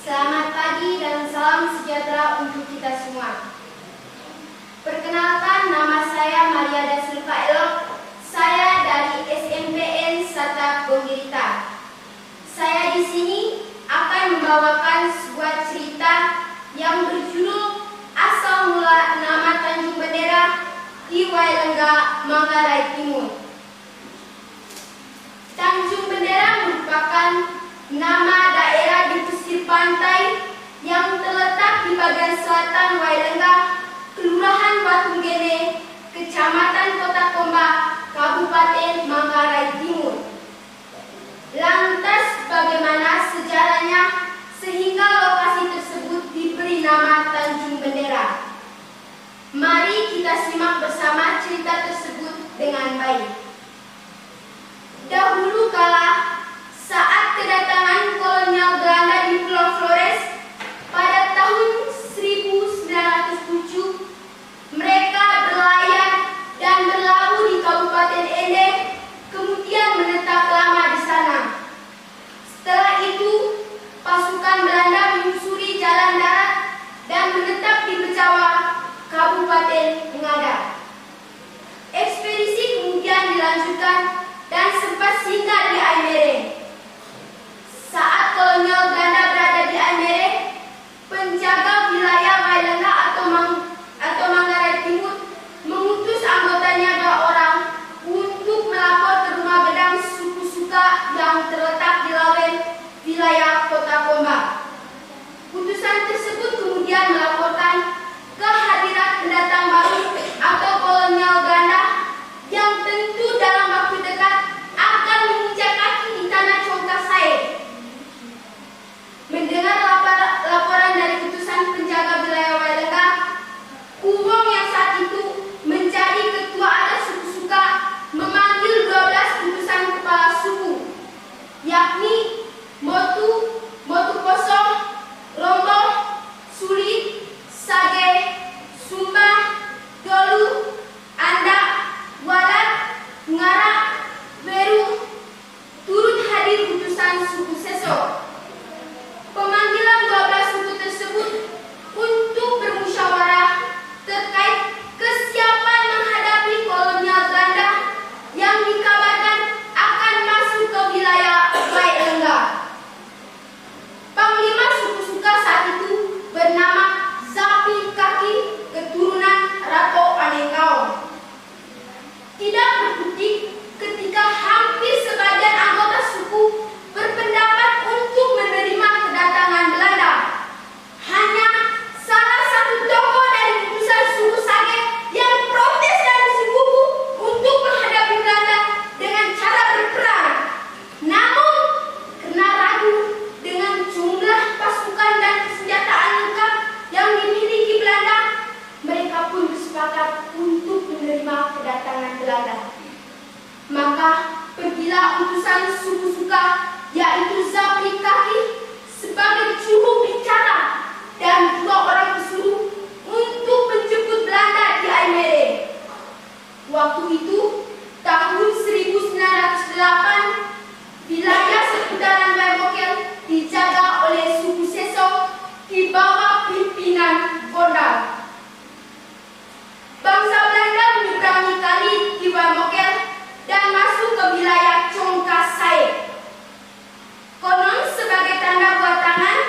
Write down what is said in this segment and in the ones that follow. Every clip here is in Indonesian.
Selamat pagi dan salam sejahtera untuk kita semua. Perkenalkan, nama saya Maria Dasilva Elok. Saya dari SMPN Sata Bonggirita. Saya di sini akan membawakan sebuah cerita yang berjudul Asal Mula Nama Tanjung Bendera di Wailengga, Manggarai Timur. Tanjung Bendera merupakan nama daerah di pesisir pantai yang terletak di bagian selatan Wailengga, Kelurahan Watunggene, Kecamatan Kota Komba, Kabupaten Manggarai Timur. Lantas bagaimana sejarahnya sehingga lokasi tersebut diberi nama Tanjung Bendera? Mari kita simak bersama cerita tersebut dengan baik. Dahulu kala, saat kedatangan kolonial Belanda di Pulau Flores pada tahun 1907, mereka berlayar dan berlabuh di Kabupaten Ende, kemudian menetap lama di sana. Setelah itu, pasukan Belanda menyusuri jalan darat dan menetap di Becawa, Kabupaten Ngada. Ekspedisi kemudian dilanjutkan dan sempat singgah di Aimere. Saat kolonial Belanda berada di Aimere, penjaga wilayah Wailengga atau Manggarai Timur mengutus anggotanya 2 orang untuk melapor ke rumah gedang suku Suka yang terletak di Lawen, wilayah Kota Komba. Putusan tersebut kemudian melaporkan kehadiran pendatang baru atau kolonial Belanda yang tentu dalam waktu dekat akan menginjak kaki di tanah Congkasai. Mendengar laporan dari putusan penjaga wilayah Wailengga, Kuwong yang saat itu menjadi ketua adat suku Suka memanggil 12 putusan kepala suku, yakni Motu, Motu Kosong, Rombo, Suli, Sage, Sumba, Dolu, Anda, Walat, Ngarak, Beru, turut hadir putusan suku Seso. Pemanggilan 12 suku tersebut untuk bermusyawarah terkait kesiapan menghadapi kolonial Belanda yang dikabarkan akan masuk ke wilayah Wailengga. Panglima suku Suka saat itu bernama Zapi Kaki, keturunan Rato Anengkao. Tidak berkutik ketika hampir sebagian anggota suku berpendapat untuk menerima kedatangan Belanda. Hanya salah satu tokoh dari putusan suku Sage yang protes dan bersikukuh untuk menghadapi Belanda dengan cara berperang. Namun, karena ragu dengan jumlah pasukan dan senjataan lengkap yang dimiliki Belanda, mereka pun bersepakat untuk menerima kedatangan Belanda. Maka pergilah utusan suku Suka, yaitu Zapi Kaki, sebagai juru bicara dan 2 orang pesuruh untuk menjemput Belanda di Aimere. Waktu itu, tahun 1908, wilayah seputaran Waimokel dijaga oleh suku Seso di bawah pimpinan Gondal. Bangsa Belanda menyeberangi kali di Waimokel dan masuk ke wilayah Congkasai. Konon sebagai tanda buat tangan,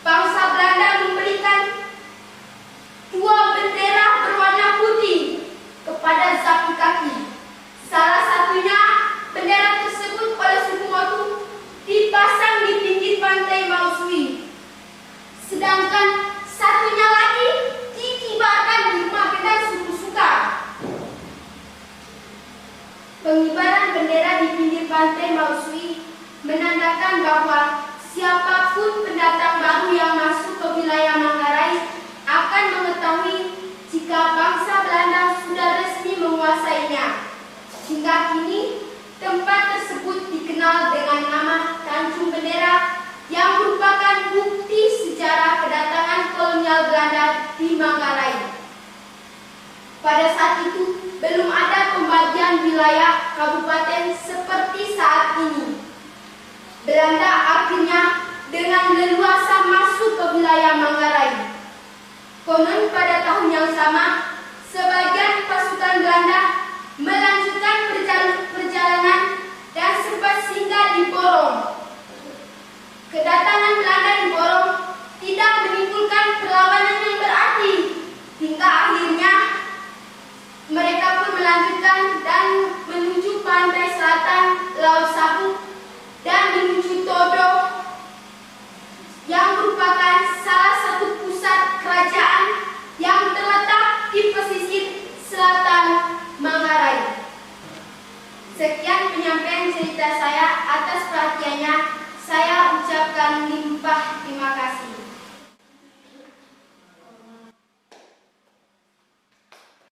bangsa Belanda memberikan 2 bendera berwarna putih kepada Zapi Kaki. Salah satunya, bendera tersebut oleh suku Motu dipasang di pinggir pantai Mausui. Sedangkan satunya lagi dikibarkan di rumah gedang suku Suka. Pengibaran bendera di pinggir pantai Mausui menandakan bahwa siapapun pendatang baru yang masuk ke wilayah Manggarai akan mengetahui jika bangsa Belanda sudah resmi menguasainya. Hingga kini, tempat tersebut dikenal dengan nama Tanjung Bendera yang merupakan bukti sejarah kedatangan kolonial Belanda di Manggarai. Pada saat itu, belum ada pembagian wilayah kabupaten seperti saat ini. Belanda akhirnya dengan leluasa masuk ke wilayah Manggarai. Konon pada tahun yang sama, sebagian pasukan Belanda melanjutkan perjalanan dan sempat singgah di Porong. Kedatangan Belanda di Porong tidak menimbulkan perlawanan yang berarti, hingga akhirnya mereka pun melanjutkan dan menuju pantai selatan Laut Sabu dan menuju Todo yang merupakan salah satu pusat kerajaan yang terletak di pesisir selatan Manggarai. Sekian penyampaian cerita saya. Atas perhatiannya saya ucapkan limpah terima kasih.